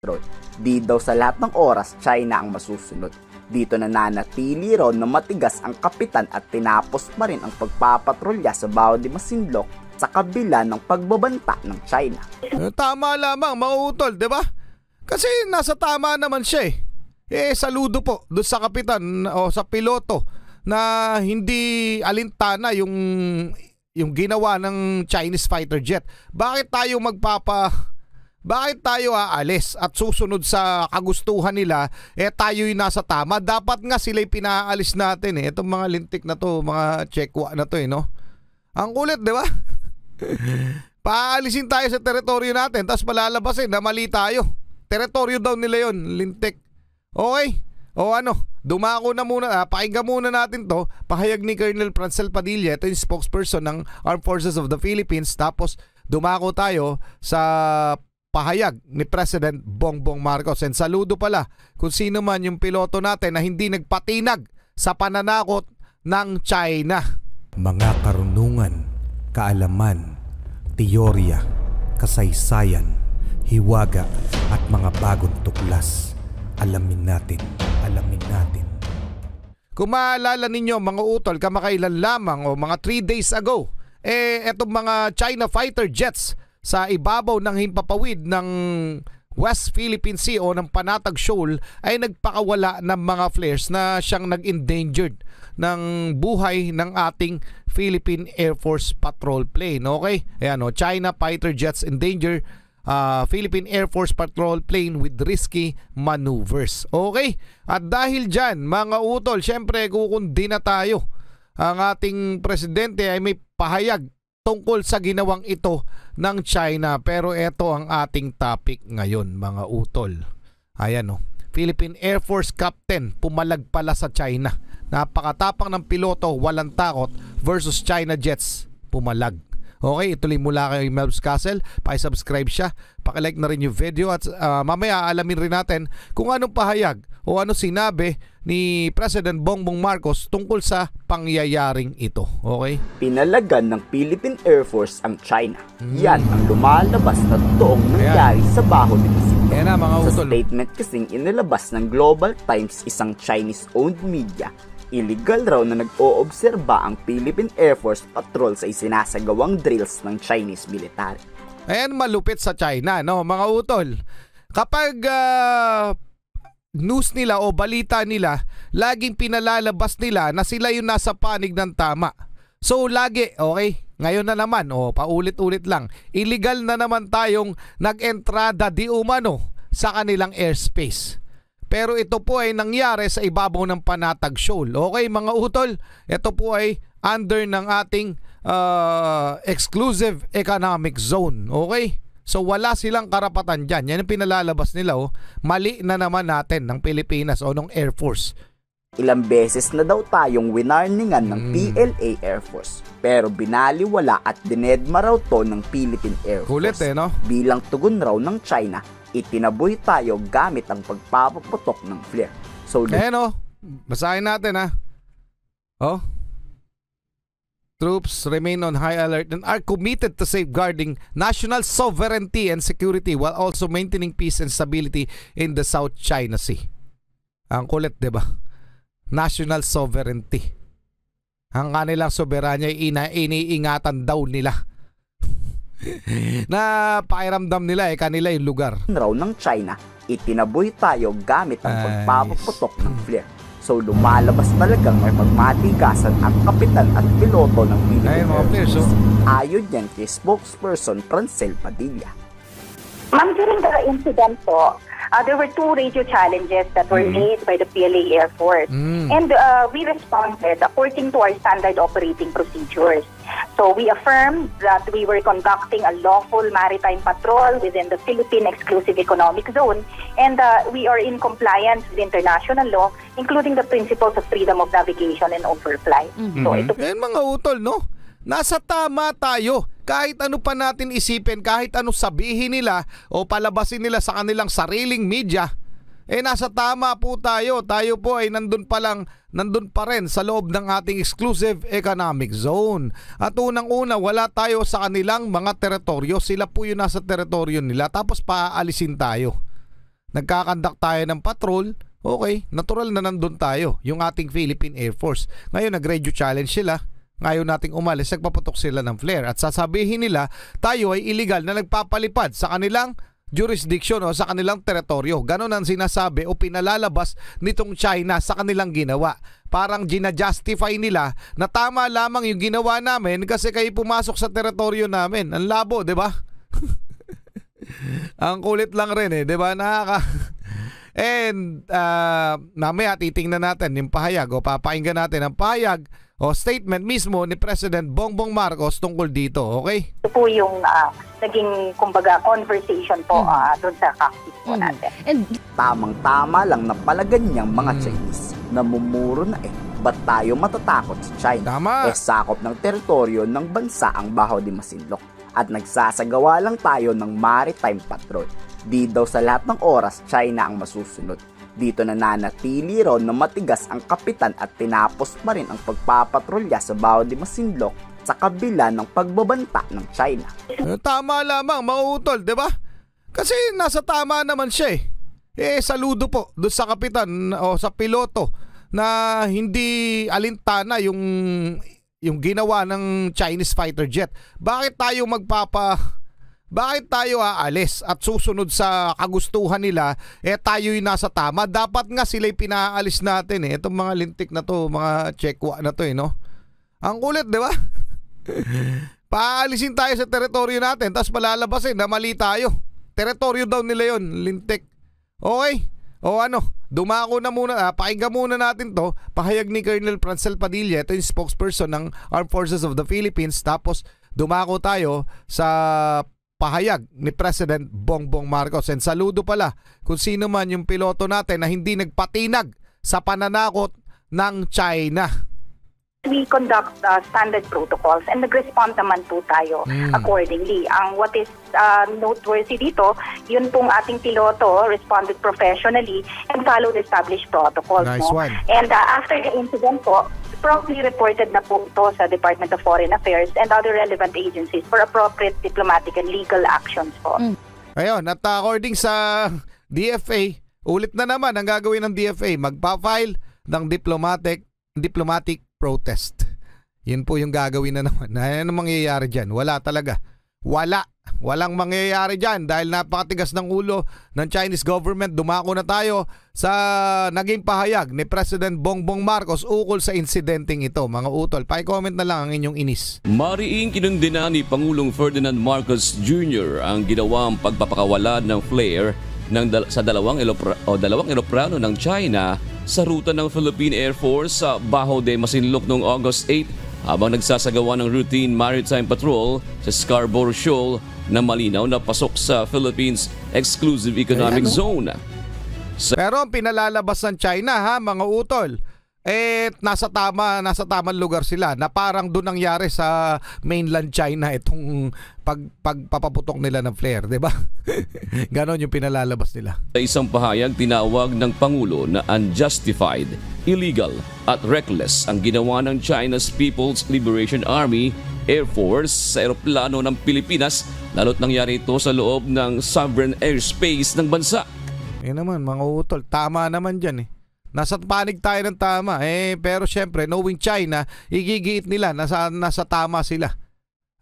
patrol. Di daw sa lahat ng oras China ang masusunod. Dito nananatili raw na matigas ang kapitan at tinapos pa rin ang pagpapatrolya sa bawat masinlok sa kabila ng pagbabanta ng China. Tama lamang mga utol, di ba? Kasi nasa tama naman siya eh. Saludo po doon sa kapitan o sa piloto na hindi alintana yung ginawa ng Chinese fighter jet. Bakit tayo aalis at susunod sa kagustuhan nila, tayo yung nasa tama? Dapat nga sila'y pinaalis natin eh. Itong mga lintik na to, mga Chekwa na to no? Ang kulit, di ba? Paalisin tayo sa teritoryo natin, tapos palalabasin na mali tayo. Teritoryo daw nila yon, lintik. Okay? O ano, dumako na muna, pakinggan muna natin to. Pahayag ni Colonel Francel Padilla, ito yung spokesperson ng Armed Forces of the Philippines. Tapos dumako tayo sa pahayag ni President Bongbong Marcos. And saludo pala kung sino man yung piloto natin na hindi nagpatinag sa pananakot ng China. Mga karunungan, kaalaman, teorya, kasaysayan, hiwaga at mga bagong tuklas. Alamin natin. Kung maalala ninyo mga utol, kamakailan lamang o mga 3 days ago, etong mga China fighter jets sa ibabaw ng himpapawid ng West Philippine Sea o ng Panatag Shoal ay nagpakawala ng mga flares na siyang nag-endangered ng buhay ng ating Philippine Air Force Patrol Plane. Okay? Ayan o, China fighter jets endanger Philippine Air Force Patrol Plane with risky maneuvers. Okay? At dahil dyan, mga utol, syempre kukundi na tayo. Ang ating presidente ay may pahayag tungkol sa ginawang ito ng China. Pero ito ang ating topic ngayon, mga utol. Ayan o. Philippine Air Force Captain pumalag pala sa China. Napakatapang ng piloto, walang takot versus China jets pumalag. Okay, ituloy mula kay Melvs Castle. Paki-subscribe siya, paki-like na rin yung video at mamaya alamin rin natin kung anong pahayag o ano sinabi ni President Bongbong Marcos tungkol sa pangyayaring ito. Okay? Pinalagan ng Philippine Air Force ang China. Yan ang lumalabas na totoong nangyari sa baho ni Pacific. Ayan na, mga utol. Sa statement kasing inilabas ng Global Times, isang Chinese-owned media, illegal raw na nag-oobserba ang Philippine Air Force Patrol sa isinasagawang drills ng Chinese military. Ayan, malupit sa China, no, mga utol. Kapag news nila o balita nila, laging pinalalabas nila na sila yung nasa panig ng tama. So lagi, okay, ngayon na naman, paulit-ulit lang, illegal na naman tayong nag-entrada di umano sa kanilang airspace. Pero ito po ay nangyari sa ibabaw ng Panatag Shoal. Okay, mga utol, ito po ay under ng ating exclusive economic zone. Okay? So wala silang karapatan dyan. Yan ang pinalalabas nila. Mali na naman natin ng Pilipinas o ng Air Force. Ilang beses na daw tayong winarningan ng PLA Air Force. Pero binaliwala at dinedma raw to ng Philippine Air Force. Kulit no? Bilang tugon raw ng China, itinaboy tayo gamit ang pagpapaputok ng flare. So, basahin natin Troops remain on high alert and are committed to safeguarding national sovereignty and security while also maintaining peace and stability in the South China Sea. Ang kulit, diba? National sovereignty. Ang kanilang soberanya iniingatan daw nila. Na pakiramdam nila kanila yung lugar. Raw ng China, itinaboy tayo gamit ang pagpapaputok ng flare. So lumalabas talagang may pagmatigasan ang kapitan at piloto ng Philippine Air Force. Ayon yan kay spokesperson Francel Padilla. Ma'am, during the incident po, there were 2 radio challenges that were made by the PLA Air Force. And we responded according to our standard operating procedures. So we affirmed that we were conducting a lawful maritime patrol within the Philippine Exclusive Economic Zone, and we are in compliance with international law, including the principles of freedom of navigation and overflight. So ito mga utol, no? Nasa tama tayo. Kahit ano pa natin isipin, kahit ano sabihin nila o palabasin nila sa kanilang sariling media, nasa tama po tayo. Tayo po ay nandun pa rin sa loob ng ating exclusive economic zone. At unang-una, wala tayo sa kanilang mga teritoryo. Sila po yung nasa teritoryo nila, tapos paaalisin tayo. nagkakandak tayo ng patrol, okay, natural na nandun tayo, yung ating Philippine Air Force. Ngayon, nag-radio challenge sila. Ngayon nating umalis, nagpaputok sila ng flare. At sasabihin nila, tayo ay illegal na nagpapalipad sa kanilang jurisdiction o sa kanilang teritoryo. Ganon ang sinasabi o pinalalabas nitong China sa kanilang ginawa. Parang gina-justify nila na tama lamang yung ginawa namin kasi kayo pumasok sa teritoryo namin. Ang labo, di ba? Ang kulit lang rin di ba? And mamaya titingnan natin yung pahayag o papakinggan natin ang pahayag o statement mismo ni President Bongbong Marcos tungkol dito, okay? Ito po yung naging, kumbaga, conversation po doon sa caucus po natin. And Tamang-tama lang na palaganyang mga Chinese. Namumuro na ba't tayo matatakot sa China? Tama. Sakop ng teritoryo ng bansa ang Baho de Masinloc at nagsasagawa lang tayo ng maritime patrol. Di daw sa lahat ng oras China ang masusunod. Dito nananatili raw na matigas ang kapitan at tinapos pa rin ang pagpapatrolya sa Baho de Masinloc sa kabila ng pagbabanta ng China. Tama lamang, mga utol, di ba? Kasi nasa tama naman siya saludo po doon sa kapitan o sa piloto na hindi alintana yung ginawa ng Chinese fighter jet. Bakit tayo aalis at susunod sa kagustuhan nila tayo'y nasa tama? Dapat nga sila'y pinaalis natin itong mga lintik na to, mga Chekwa na to no? Ang kulit, di ba? Paalisin tayo sa teritoryo natin tapos malalabasin na mali tayo. Teritoryo daw nila yon, lintik. Okay? O dumako na muna, pakinggan muna natin to, pahayag ni Colonel Francel Padilla, ito yung spokesperson ng Armed Forces of the Philippines, tapos dumako tayo sa pahayag ni President Bongbong Marcos. And saludo pala kung sino man yung piloto natin na hindi nagpatinag sa pananakot ng China. We conduct standard protocols and nag-respond naman po tayo accordingly. What is noteworthy dito, yun pong ating piloto responded professionally and followed established protocols. Nice one. And after the incident po, promptly reported na po ito sa Department of Foreign Affairs and other relevant agencies for appropriate diplomatic and legal actions po. Ayun, at according sa DFA, ulit na naman ang gagawin ng DFA, magpa-file ng diplomatic protest. Yun po yung gagawin na naman. Ano mangyayari dyan? Wala talaga. Walang mangyayari dyan dahil napakatigas ng ulo ng Chinese government. Dumako na tayo sa naging pahayag ni President Bongbong Marcos ukol sa insidenteng ito. Mga utol, pa-comment na lang ang inyong inis. Mariing kinundina ni Pangulong Ferdinand Marcos Jr. ang ginawang pagpapakawala ng flare sa dalawang eroplano ng China sa ruta ng Philippine Air Force sa Baho de Masinloc noong August 8 habang nagsasagawa ng routine maritime patrol sa Scarborough Shoal na malinaw na pasok sa Philippines Exclusive Economic Zone. Pero ang pinalalabas ng China mga utol, nasa tamang lugar sila na parang doon nangyari sa mainland China itong pagpapaputok nila ng flare, di ba? Ganon yung pinalalabas nila. Sa isang pahayag, tinawag ng Pangulo na unjustified, illegal at reckless ang ginawa ng China's People's Liberation Army Air Force sa eroplano ng Pilipinas, lalo't nangyari ito sa loob ng sovereign airspace ng bansa. Naman mga utol, tama naman dyan Nasa panig tayo ng tama pero syempre knowing China, igigiit nila nasa tama sila.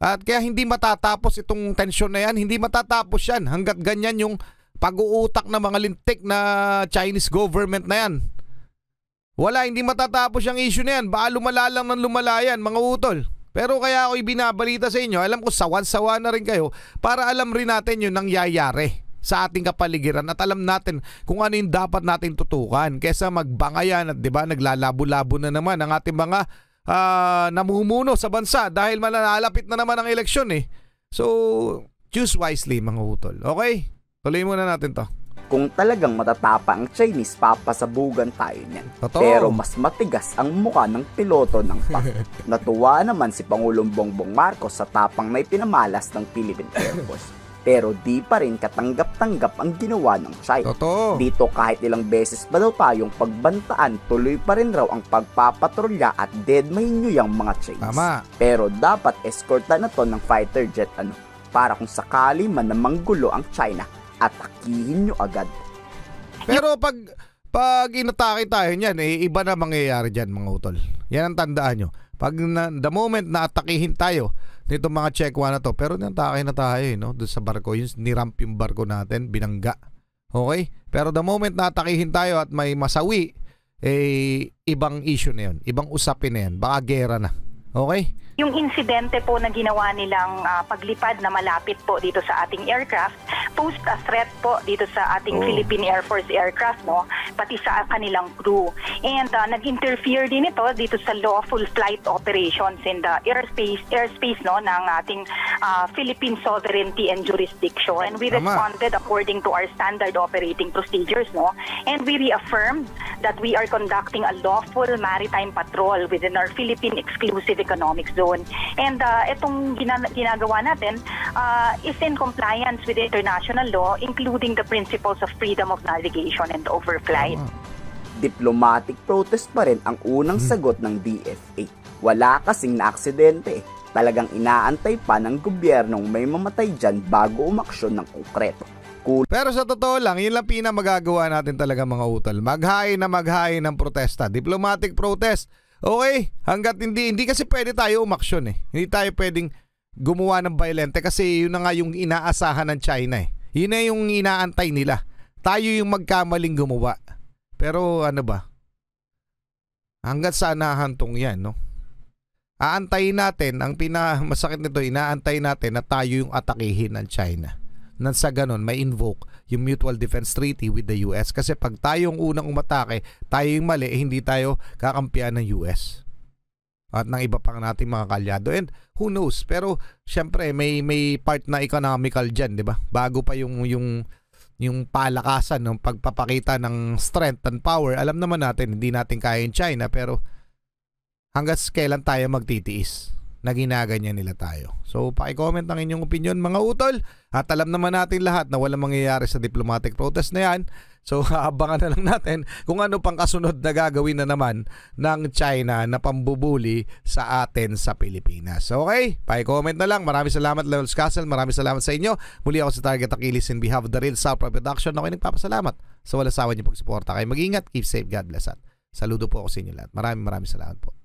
At kaya hindi matatapos itong tensyon na yan, hindi matatapos yan hanggat ganyan yung pag-uutak ng mga lintik na Chinese government na yan. Hindi matatapos yung issue na yan, baka lumala lang ng lumala yan mga utol. Pero kaya ako ibinabalita sa inyo, alam ko sawan-sawa na rin kayo para alam rin natin yung nangyayari sa ating kapaligiran at alam natin kung ano yung dapat natin tutukan kesa magbangayan at 'di ba naglalabo-labo na naman ang ating mga namumuno sa bansa dahil malalapit na naman ang eleksyon So choose wisely mga utol. Okay? Tuloy muna natin 'to. Kung talagang matatapa ang Chinese, papasabugan tayo niyan. Totoo. Pero mas matigas ang mukha ng piloto ng PAC. Natuwa naman si Pangulong Bongbong Marcos sa tapang na ipinamalas ng Philippine Air Force. Pero di pa rin katanggap-tanggap ang ginawa ng China. Totoo. Dito kahit ilang beses pa daw tayong pagbantaan, tuloy pa rin raw ang pagpapatrolya at deadmahin nyo yung mga Chinese. Tama. Pero dapat escortan na to ng fighter jet para kung sakali man na manggulo ang China, atakihin nyo agad. Pero pag inatake tayo niyan, iba na mangyayari diyan, mga utol. Yan ang tandaan nyo. The moment na atakihin tayo nito mga Chekwa na to, pero natake na tayo, no? Doon sa barko, yung niramp yung barko natin, binangga. Okay? Pero the moment na atakihin tayo at may masawi, ibang issue na yun. Ibang usapin na yan. Baka gera na. Okay? Yung insidente po na ginawa nilang paglipad na malapit po dito sa ating aircraft, posed a threat po dito sa ating Philippine Air Force aircraft, no, pati sa kanilang crew. And nag-interfere din ito dito sa lawful flight operations in the airspace no, ng ating Philippine sovereignty and jurisdiction. And we responded according to our standard operating procedures, no, and we reaffirmed that we are conducting a lawful maritime patrol within our Philippine exclusive economic zone. And itong ginagawa natin is in compliance with international law, including the principles of freedom of navigation and overflight. Diplomatic protest pa rin ang unang sagot ng DFA. Wala kasing na-aksidente. Talagang inaantay pa ng gobyernong may mamatay dyan bago umaksyon ng konkreto. Pero sa totoo lang, yun lang pinamagagawa natin talaga, mga utol. Maghain ng protesta. Diplomatic protest. Okay, hanggat hindi kasi pwede tayo umaksyon eh. Hindi tayo pwedeng gumawa ng violente kasi yun na nga yung inaasahan ng China eh. Yun na yung inaantay nila. Tayo yung magkamaling gumawa. Pero ano ba? Hanggat saan nahantong yan, no? Aantayin natin, ang pinakamasakit nito, inaantay natin na tayo yung atakihin ng China. Nang sa ganun, may invoke yung Mutual Defense Treaty with the US. Kasi pag tayong unang umatake, tayo yung mali, hindi tayo kakampiyan ng US. At ng iba pang nating mga kalyado. And who knows? Pero syempre, may part na economical dyan, di ba? Bago pa yung palakasan, ng pagpapakita ng strength and power. Alam naman natin, hindi natin kaya yung China. Pero hanggang kailan tayo magtitiis na ginaganyan nila tayo. So, paki-comment ang inyong opinion, mga utol. At alam naman natin lahat na walang mangyayari sa diplomatic protest na yan. So, abangan na lang natin kung ano pang kasunod na gagawin na naman ng China na pambubuli sa atin sa Pilipinas. Okay? Paki-comment na lang. Maraming salamat, Levels Castle. Maraming salamat sa inyo. Muli ako sa Target Achilles in behalf of the Real South Production. Ako'y nagpapasalamat sa walang sawa niyo pagsuporta. Kayo mag-ingat. Keep safe. God bless. At saludo po ako sa inyo lahat. Maraming salamat po.